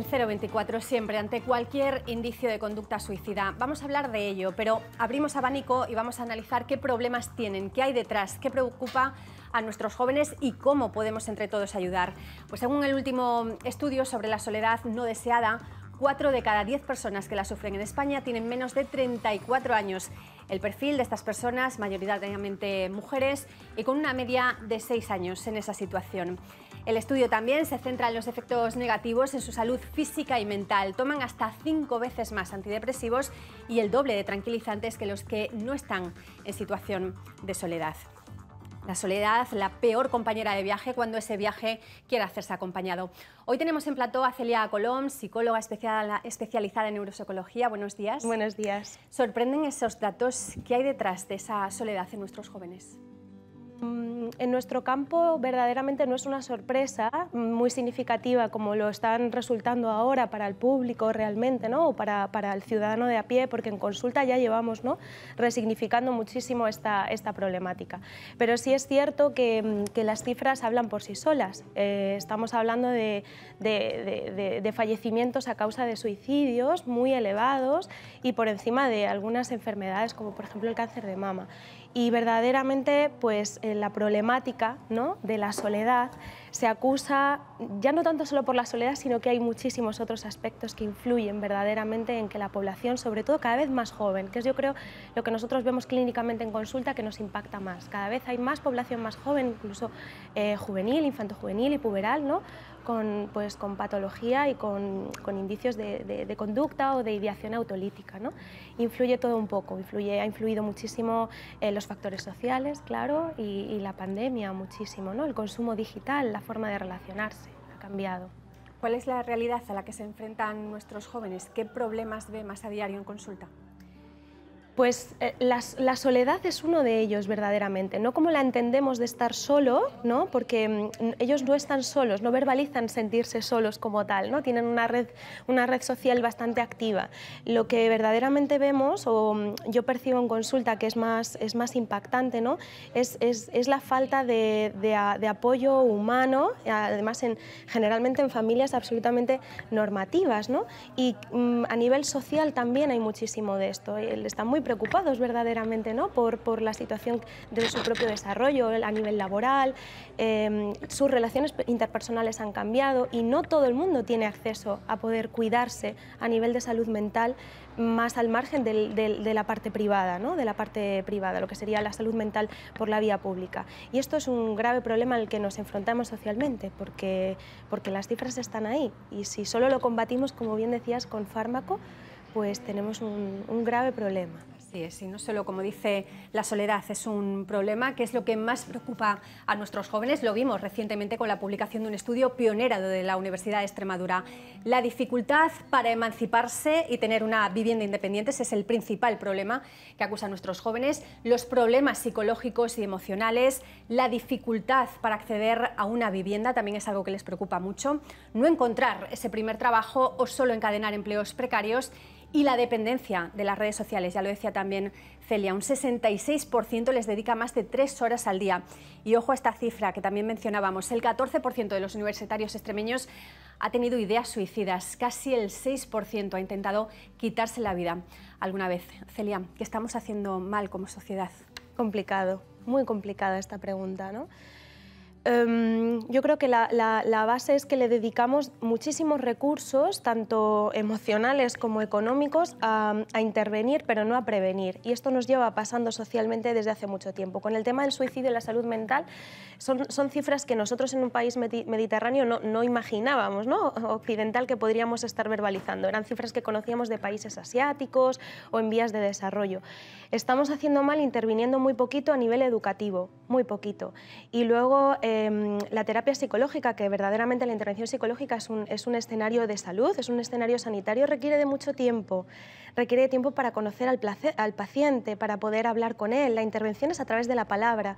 024 siempre ante cualquier indicio de conducta suicida. Vamos a hablar de ello, pero abrimos abanico y vamos a analizar qué problemas tienen, qué hay detrás, qué preocupa a nuestros jóvenes y cómo podemos entre todos ayudar. Pues según el último estudio sobre la soledad no deseada, 4 de cada 10 personas que la sufren en España tienen menos de 34 años. El perfil de estas personas, mayoritariamente mujeres, y con una media de 6 años en esa situación. El estudio también se centra en los efectos negativos en su salud física y mental. Toman hasta 5 veces más antidepresivos y el doble de tranquilizantes que los que no están en situación de soledad. La soledad, la peor compañera de viaje cuando ese viaje quiere hacerse acompañado. Hoy tenemos en plató a Celia Colom, psicóloga especializada en neuropsicología. Buenos días. Buenos días. ¿Sorprenden esos datos? ¿Qué hay detrás de esa soledad en nuestros jóvenes? En nuestro campo verdaderamente no es una sorpresa muy significativa como lo están resultando ahora para el público realmente, ¿no? O para el ciudadano de a pie, porque en consulta ya llevamos, ¿no?, resignificando muchísimo esta problemática. Pero sí es cierto que las cifras hablan por sí solas. Estamos hablando de fallecimientos a causa de suicidios muy elevados y por encima de algunas enfermedades como por ejemplo el cáncer de mama. Y verdaderamente pues la problemática, ¿no?, de la soledad se acusa ya no tanto solo por la soledad, sino que hay muchísimos otros aspectos que influyen verdaderamente en que la población, sobre todo cada vez más joven, que es yo creo lo que nosotros vemos clínicamente en consulta que nos impacta más. Cada vez hay más población más joven, incluso juvenil, infantojuvenil y puberal, ¿no?, con patología y con indicios de conducta o de ideación autolítica, ¿no? Influye todo un poco, ha influido muchísimo los factores sociales, claro, y la pandemia muchísimo, ¿no? El consumo digital, la forma de relacionarse ha cambiado. ¿Cuál es la realidad a la que se enfrentan nuestros jóvenes? ¿Qué problemas ve más a diario en consulta? Pues la soledad es uno de ellos verdaderamente, no como la entendemos de estar solo, ¿no?, porque ellos no están solos, no verbalizan sentirse solos como tal, ¿no?, tienen una red social bastante activa. Lo que verdaderamente vemos, o yo percibo en consulta que es más impactante, ¿no?, es la falta de apoyo humano, además generalmente en familias absolutamente normativas, ¿no?, y a nivel social también hay muchísimo de esto. Están muy preocupados verdaderamente, ¿no?, por la situación de su propio desarrollo a nivel laboral, sus relaciones interpersonales han cambiado y no todo el mundo tiene acceso a poder cuidarse a nivel de salud mental más al margen de la parte privada, ¿no?, de la parte privada, lo que sería la salud mental por la vía pública. Y esto es un grave problema al que nos enfrentamos socialmente, porque las cifras están ahí y si solo lo combatimos, como bien decías, con fármaco, pues tenemos un grave problema. Así es, y no solo, como dice, la soledad es un problema, que es lo que más preocupa a nuestros jóvenes. Lo vimos recientemente con la publicación de un estudio pionero de la Universidad de Extremadura. La dificultad para emanciparse y tener una vivienda independiente, ese es el principal problema que acusa a nuestros jóvenes. Los problemas psicológicos y emocionales, la dificultad para acceder a una vivienda también es algo que les preocupa mucho. No encontrar ese primer trabajo o solo encadenar empleos precarios. Y la dependencia de las redes sociales, ya lo decía también Celia, un 66% les dedica más de 3 horas al día. Y ojo a esta cifra que también mencionábamos, el 14% de los universitarios extremeños ha tenido ideas suicidas, casi el 6% ha intentado quitarse la vida alguna vez. Celia, ¿qué estamos haciendo mal como sociedad? Complicado, muy complicada esta pregunta, ¿no? Yo creo que la base es que le dedicamos muchísimos recursos, tanto emocionales como económicos, a intervenir, pero no a prevenir. Y esto nos lleva pasando socialmente desde hace mucho tiempo. Con el tema del suicidio y la salud mental, son cifras que nosotros en un país mediterráneo no imaginábamos, ¿no?, occidental, que podríamos estar verbalizando. Eran cifras que conocíamos de países asiáticos o en vías de desarrollo. Estamos haciendo mal interviniendo muy poquito a nivel educativo, muy poquito. Y luego la terapia psicológica, que verdaderamente la intervención psicológica es un escenario de salud, es un escenario sanitario, requiere de mucho tiempo. Requiere de tiempo para conocer al paciente, para poder hablar con él. La intervención es a través de la palabra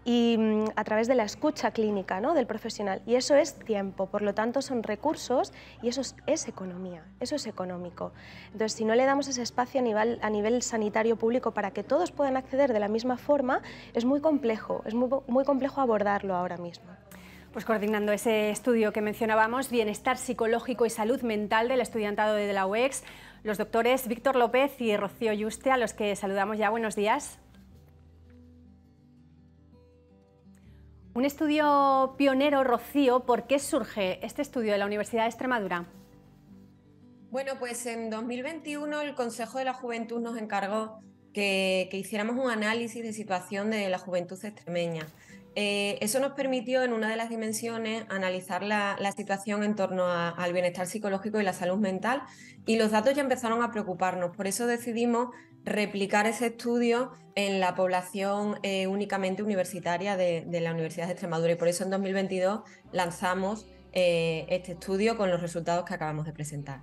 y a través de la escucha clínica, ¿no?, del profesional. Y eso es tiempo, por lo tanto son recursos y eso es economía, eso es económico. Entonces, si no le damos ese espacio a nivel sanitario público para que todos puedan acceder de la misma forma, es muy complejo abordarlo ahora mismo. Pues coordinando ese estudio que mencionábamos, Bienestar Psicológico y Salud Mental del Estudiantado de la UEX, los doctores Víctor López y Rocío Yuste, a los que saludamos ya. Buenos días. Un estudio pionero, Rocío. ¿Por qué surge este estudio de la Universidad de Extremadura? Bueno, pues en 2021 el Consejo de la Juventud nos encargó que hiciéramos un análisis de situación de la juventud extremeña. Eso nos permitió, en una de las dimensiones, analizar la situación en torno al bienestar psicológico y la salud mental, y los datos ya empezaron a preocuparnos. Por eso decidimos replicar ese estudio en la población únicamente universitaria de la Universidad de Extremadura, y por eso en 2022 lanzamos este estudio con los resultados que acabamos de presentar.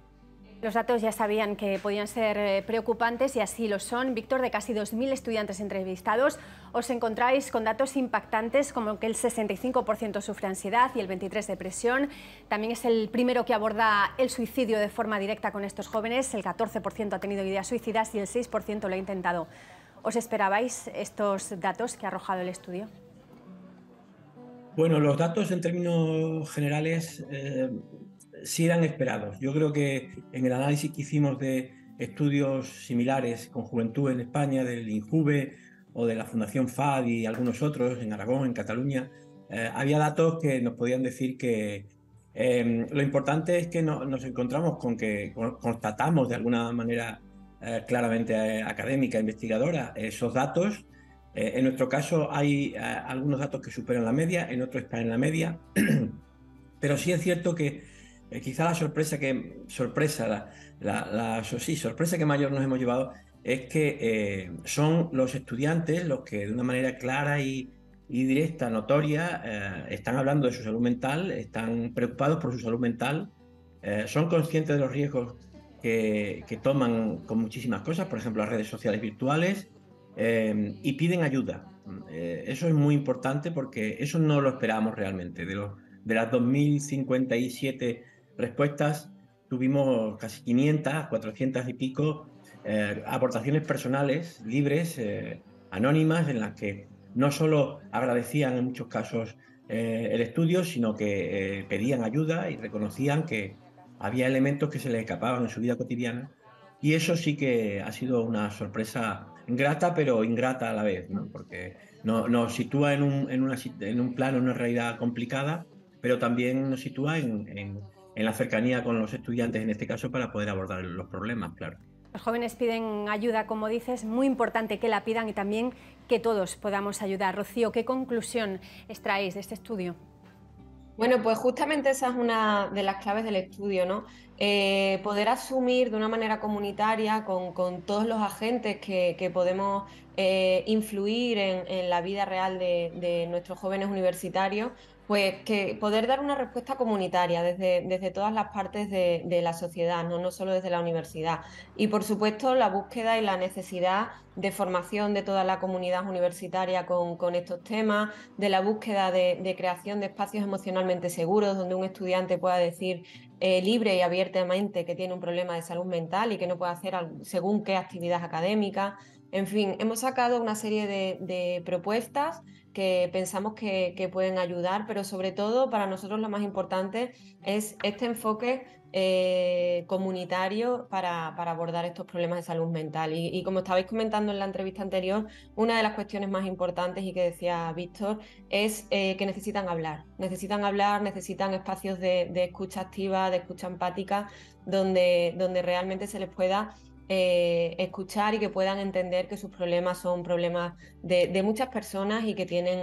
Los datos ya sabían que podían ser preocupantes y así lo son. Víctor, de casi 2.000 estudiantes entrevistados, os encontráis con datos impactantes como que el 65% sufre ansiedad y el 23% depresión. También es el primero que aborda el suicidio de forma directa con estos jóvenes. El 14% ha tenido ideas suicidas y el 6% lo ha intentado. ¿Os esperabais estos datos que ha arrojado el estudio? Bueno, los datos en términos generales sí eran esperados. Yo creo que en el análisis que hicimos de estudios similares con juventud en España, del INJUVE o de la Fundación FAD y algunos otros, en Aragón, en Cataluña, había datos que nos podían decir que lo importante es que nos encontramos con que constatamos de alguna manera claramente académica, investigadora, esos datos. En nuestro caso hay algunos datos que superan la media, en otros están en la media, pero sí es cierto que quizá la sorpresa que mayor nos hemos llevado es que son los estudiantes los que de una manera clara y directa, notoria, están hablando de su salud mental, están preocupados por su salud mental, son conscientes de los riesgos que toman con muchísimas cosas, por ejemplo las redes sociales virtuales, y piden ayuda. Eso es muy importante porque eso no lo esperábamos realmente. De las 2.057 respuestas, tuvimos casi 500, 400 y pico aportaciones personales, libres, anónimas, en las que no solo agradecían en muchos casos el estudio, sino que pedían ayuda y reconocían que había elementos que se les escapaban en su vida cotidiana. Y eso sí que ha sido una sorpresa grata, pero ingrata a la vez, ¿no? Porque nos sitúa en un plano, en una realidad complicada, pero también nos sitúa en la cercanía con los estudiantes, en este caso, para poder abordar los problemas, claro. Los jóvenes piden ayuda, como dices, muy importante que la pidan y también que todos podamos ayudar. Rocío, ¿qué conclusión extraéis de este estudio? Bueno, pues justamente esa es una de las claves del estudio, ¿no? Poder asumir de una manera comunitaria con todos los agentes que podemos influir en la vida real de nuestros jóvenes universitarios, pues que poder dar una respuesta comunitaria desde todas las partes de la sociedad, no solo desde la universidad. Y por supuesto la búsqueda y la necesidad de formación de toda la comunidad universitaria con estos temas, de la búsqueda de creación de espacios emocionalmente seguros donde un estudiante pueda decir libre y abiertamente que tiene un problema de salud mental y que no puede hacer según qué actividad académica. En fin, hemos sacado una serie de propuestas que pensamos que pueden ayudar, pero sobre todo para nosotros lo más importante es este enfoque comunitario para abordar estos problemas de salud mental. Y como estabais comentando en la entrevista anterior, una de las cuestiones más importantes y que decía Víctor es que necesitan hablar, necesitan espacios de escucha activa, de escucha empática, donde realmente se les pueda escuchar y que puedan entender que sus problemas son problemas de muchas personas y que tienen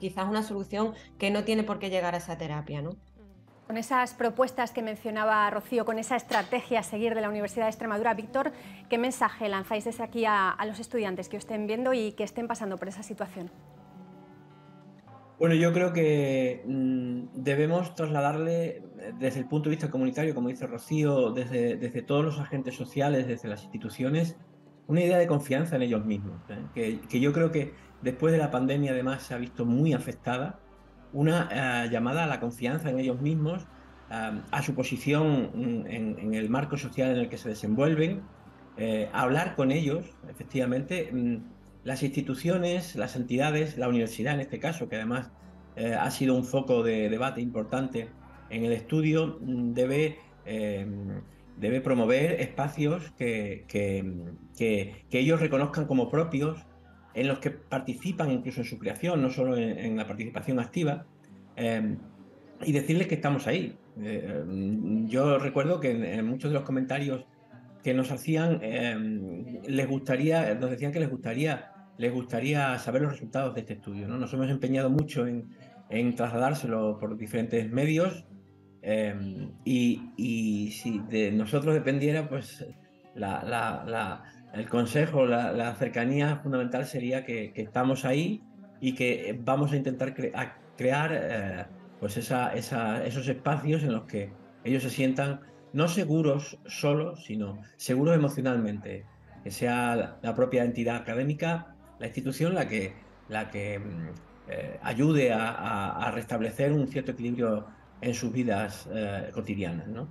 quizás una solución que no tiene por qué llegar a esa terapia, ¿no? Con esas propuestas que mencionaba Rocío, con esa estrategia a seguir de la Universidad de Extremadura, Víctor, ¿qué mensaje lanzáis desde aquí a los estudiantes que os estén viendo y que estén pasando por esa situación? Bueno, yo creo que debemos trasladarle desde el punto de vista comunitario, como dice Rocío, desde todos los agentes sociales, desde las instituciones, una idea de confianza en ellos mismos, ¿eh? Que yo creo que después de la pandemia además se ha visto muy afectada, una llamada a la confianza en ellos mismos, a su posición en el marco social en el que se desenvuelven, a hablar con ellos, efectivamente. Las instituciones, las entidades, la universidad en este caso, que además ha sido un foco de debate importante en el estudio, debe promover espacios que ellos reconozcan como propios, en los que participan incluso en su creación, no solo en la participación activa, y decirles que estamos ahí. Yo recuerdo que en muchos de los comentarios que nos hacían, nos decían que les gustaría saber los resultados de este estudio, ¿no? Nos hemos empeñado mucho en trasladárselo por diferentes medios, y si de nosotros dependiera, pues el consejo, la cercanía fundamental sería que estamos ahí y que vamos a intentar crear pues esos espacios en los que ellos se sientan no seguros solos, sino seguros emocionalmente, que sea la propia entidad académica, la institución, la que ayude a restablecer un cierto equilibrio en sus vidas cotidianas, ¿no?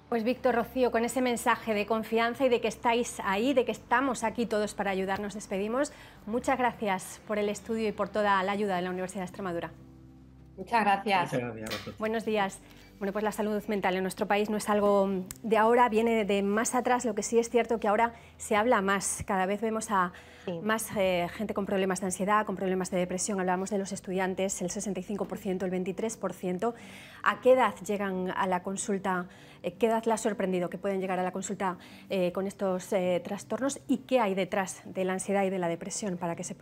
Pues Víctor, Rocío, con ese mensaje de confianza y de que estáis ahí, de que estamos aquí todos para ayudar, nos despedimos. Muchas gracias por el estudio y por toda la ayuda de la Universidad de Extremadura. Muchas gracias. Muchas gracias. Buenos días. Bueno, pues la salud mental en nuestro país no es algo de ahora, viene de más atrás. Lo que sí es cierto que ahora se habla más. Cada vez vemos a más gente con problemas de ansiedad, con problemas de depresión. Hablábamos de los estudiantes, el 65%, el 23%. ¿A qué edad llegan a la consulta? ¿Qué edad le ha sorprendido que pueden llegar a la consulta con estos trastornos? ¿Y qué hay detrás de la ansiedad y de la depresión para que se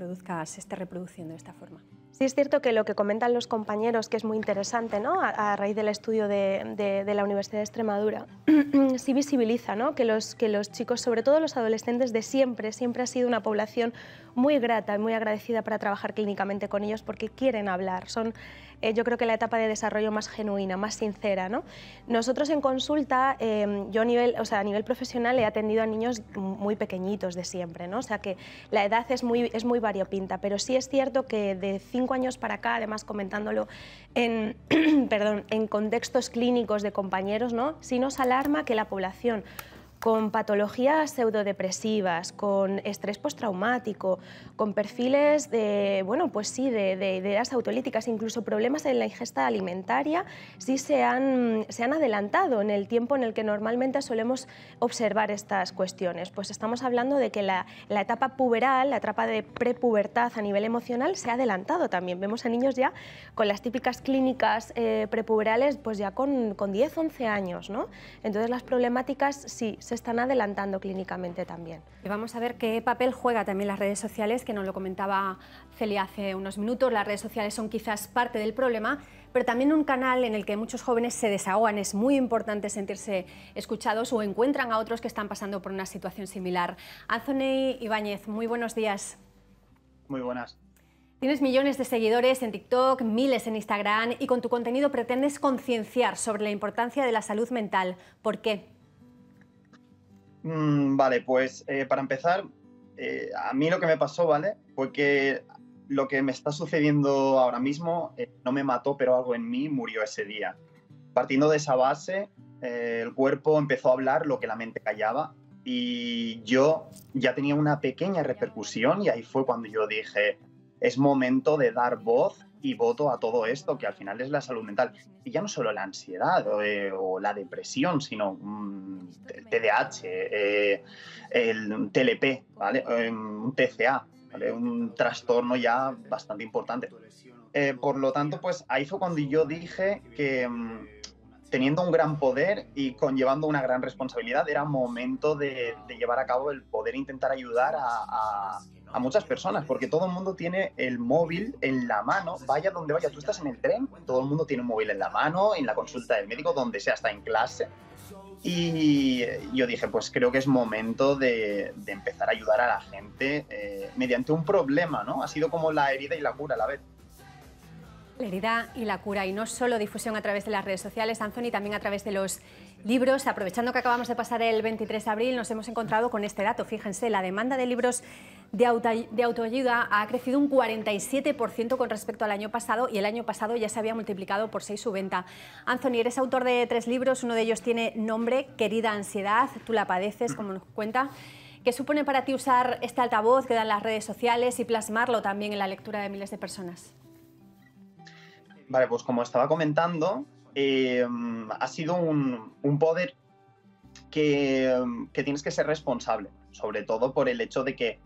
esté reproduciendo de esta forma? Sí, es cierto que lo que comentan los compañeros, que es muy interesante, ¿no? A raíz del estudio de la Universidad de Extremadura, sí visibiliza, ¿no? que los chicos, sobre todo los adolescentes de siempre ha sido una población muy grata y muy agradecida para trabajar clínicamente con ellos, porque quieren hablar. Son, yo creo que la etapa de desarrollo más genuina, más sincera, ¿no? Nosotros en consulta, yo a nivel profesional he atendido a niños muy pequeñitos de siempre, ¿no? O sea que la edad es muy variopinta, pero sí es cierto que de 5 años para acá, además comentándolo en, en contextos clínicos de compañeros, ¿no? Sí nos alarma que la población con patologías pseudodepresivas, con estrés postraumático, con perfiles de, bueno, pues sí, de ideas autolíticas, incluso problemas en la ingesta alimentaria, sí se han adelantado en el tiempo en el que normalmente solemos observar estas cuestiones. Pues estamos hablando de que la etapa puberal, la etapa de prepubertad a nivel emocional se ha adelantado también. Vemos a niños ya con las típicas clínicas prepuberales, pues ya con 10, 11 años, ¿no? Entonces las problemáticas sí se están adelantando clínicamente también. Y vamos a ver qué papel juega también las redes sociales, que nos lo comentaba Celia hace unos minutos. Las redes sociales son quizás parte del problema, pero también un canal en el que muchos jóvenes se desahogan. Es muy importante sentirse escuchados o encuentran a otros que están pasando por una situación similar. Anthony Ibáñez, muy buenos días. Muy buenas. Tienes millones de seguidores en TikTok, miles en Instagram y con tu contenido pretendes concienciar sobre la importancia de la salud mental. ¿Por qué? Vale, pues para empezar, a mí lo que me pasó, ¿vale? Fue que lo que me está sucediendo ahora mismo no me mató, pero algo en mí murió ese día. Partiendo de esa base, el cuerpo empezó a hablar lo que la mente callaba y yo ya tenía una pequeña repercusión y ahí fue cuando yo dije, es momento de dar voz y voto a todo esto, que al final es la salud mental. Y ya no solo la ansiedad o la depresión, sino el TDAH, el TLP, ¿vale? Un TCA, ¿vale? Un trastorno ya bastante importante. Por lo tanto, pues ahí fue cuando yo dije que teniendo un gran poder y conllevando una gran responsabilidad, era momento de llevar a cabo el poder intentar ayudar a muchas personas, porque todo el mundo tiene el móvil en la mano, vaya donde vaya, tú estás en el tren, todo el mundo tiene un móvil en la mano, en la consulta del médico, donde sea, está en clase, y yo dije, pues creo que es momento de empezar a ayudar a la gente mediante un problema, ¿no? Ha sido como la herida y la cura a la vez. La herida y la cura, y no solo difusión a través de las redes sociales, Anthony, también a través de los libros. Aprovechando que acabamos de pasar el 23 de abril, nos hemos encontrado con este dato. Fíjense, la demanda de libros de autoayuda ha crecido un 47% con respecto al año pasado, y el año pasado ya se había multiplicado por 6 su venta. Anthony, eres autor de 3 libros, uno de ellos tiene nombre, Querida Ansiedad, tú la padeces, como nos cuenta. ¿Qué supone para ti usar este altavoz que dan las redes sociales y plasmarlo también en la lectura de miles de personas? Vale, pues como estaba comentando, ha sido un poder que tienes que ser responsable, sobre todo por el hecho de que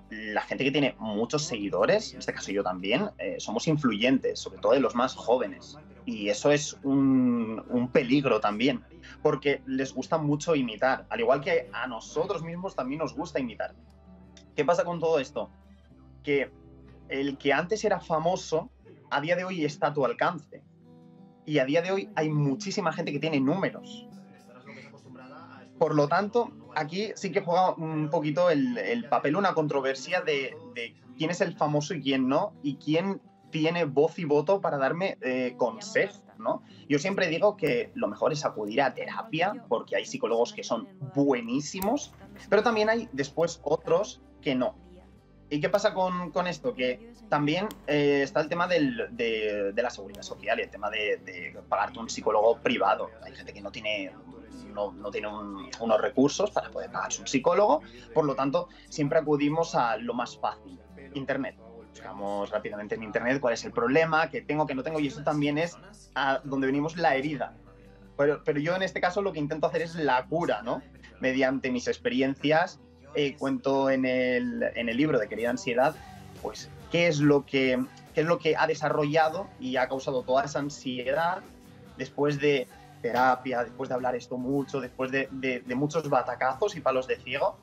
la gente que tiene muchos seguidores, en este caso yo también, somos influyentes, sobre todo de los más jóvenes. Y eso es un peligro también, porque les gusta mucho imitar, al igual que a nosotros mismos también nos gusta imitar. ¿Qué pasa con todo esto? Que el que antes era famoso, a día de hoy está a tu alcance. Y a día de hoy hay muchísima gente que tiene números. Por lo tanto, aquí sí que juega un poquito el papel, una controversia de quién es el famoso y quién no, y quién tiene voz y voto para darme consejos, ¿no? Yo siempre digo que lo mejor es acudir a terapia, porque hay psicólogos que son buenísimos, pero también hay después otros que no. ¿Y qué pasa con esto? Que también está el tema de la seguridad social y el tema de pagarte un psicólogo privado. Hay gente que no tiene unos recursos para poder pagarse un psicólogo, por lo tanto, siempre acudimos a lo más fácil, Internet. Buscamos rápidamente en Internet cuál es el problema, que tengo, que no tengo, y eso también es a donde venimos la herida. Pero yo en este caso lo que intento hacer es la cura, ¿no? Mediante mis experiencias, cuento en el libro de Querida Ansiedad, pues qué es lo que ha desarrollado y ha causado toda esa ansiedad después de terapia, después de hablar esto mucho, después de muchos batacazos y palos de ciego.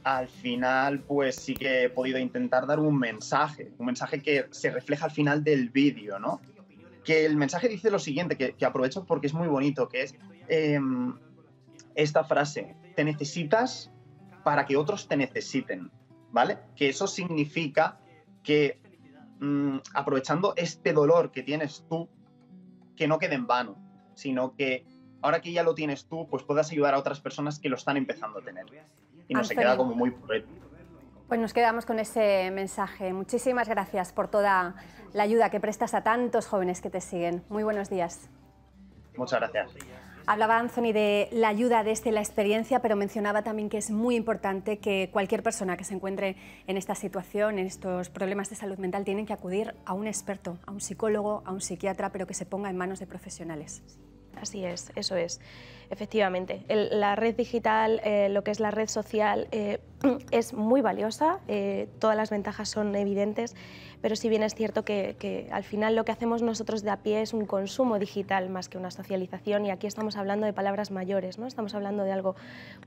Al final, pues sí que he podido intentar dar un mensaje que se refleja al final del vídeo, ¿no? Que el mensaje dice lo siguiente, que aprovecho porque es muy bonito, que es esta frase: te necesitas para que otros te necesiten, ¿vale? Que eso significa que aprovechando este dolor que tienes tú, que no quede en vano, sino que ahora que ya lo tienes tú, pues puedas ayudar a otras personas que lo están empezando a tener. Y no se queda como muy poético. Pues nos quedamos con ese mensaje. Muchísimas gracias por toda la ayuda que prestas a tantos jóvenes que te siguen. Muy buenos días. Muchas gracias. Hablaba Anthony de la ayuda desde la experiencia, pero mencionaba también que es muy importante que cualquier persona que se encuentre en esta situación, en estos problemas de salud mental, tienen que acudir a un experto, a un psicólogo, a un psiquiatra, pero que se ponga en manos de profesionales. Así es, eso es, efectivamente. La red digital, lo que es la red social, es muy valiosa, todas las ventajas son evidentes, pero si bien es cierto que al final lo que hacemos nosotros de a pie es un consumo digital más que una socialización, y aquí estamos hablando de palabras mayores, ¿no? Estamos hablando de algo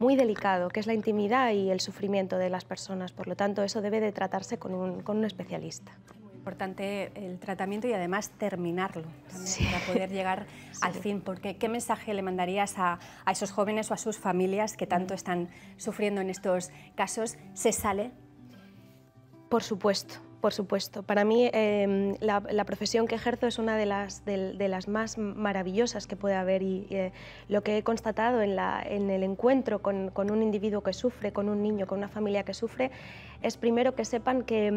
muy delicado, que es la intimidad y el sufrimiento de las personas, por lo tanto eso debe de tratarse con un especialista. Importante el tratamiento y además terminarlo también, para poder llegar al fin. Porque ¿qué mensaje le mandarías a esos jóvenes o a sus familias que tanto están sufriendo en estos casos? ¿Se sale? Por supuesto. Por supuesto. Para mí la profesión que ejerzo es una de las más maravillosas que puede haber, y lo que he constatado en el encuentro con un individuo que sufre, con un niño, con una familia que sufre, es primero que sepan que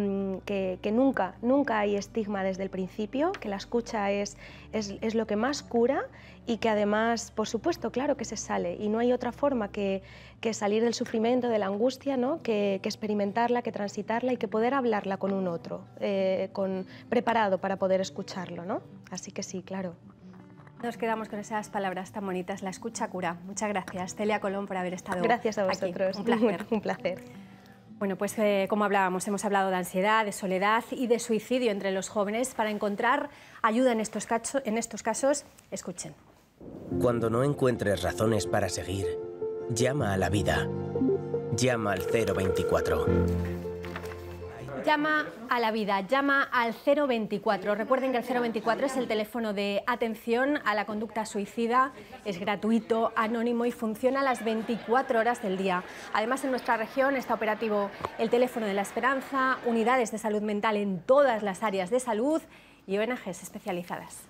nunca hay estigma desde el principio, que la escucha es lo que más cura, y que además, por supuesto, claro que se sale, y no hay otra forma que salir del sufrimiento, de la angustia, ¿no? que experimentarla, que transitarla y que poder hablarla con un otro, preparado para poder escucharlo, ¿no? Así que sí, claro. Nos quedamos con esas palabras tan bonitas, la escucha cura. Muchas gracias, Celia Colón, por haber estado aquí. Gracias a vosotros. Un placer. Un placer. Bueno, pues como hablábamos, hemos hablado de ansiedad, de soledad y de suicidio entre los jóvenes. Para encontrar ayuda en estos casos, escuchen. Cuando no encuentres razones para seguir, llama a la vida. Llama al 024. Llama a la vida, llama al 024. Recuerden que el 024 es el teléfono de atención a la conducta suicida. Es gratuito, anónimo y funciona a las 24 horas del día. Además, en nuestra región está operativo el teléfono de la esperanza, unidades de salud mental en todas las áreas de salud y ONGs especializadas.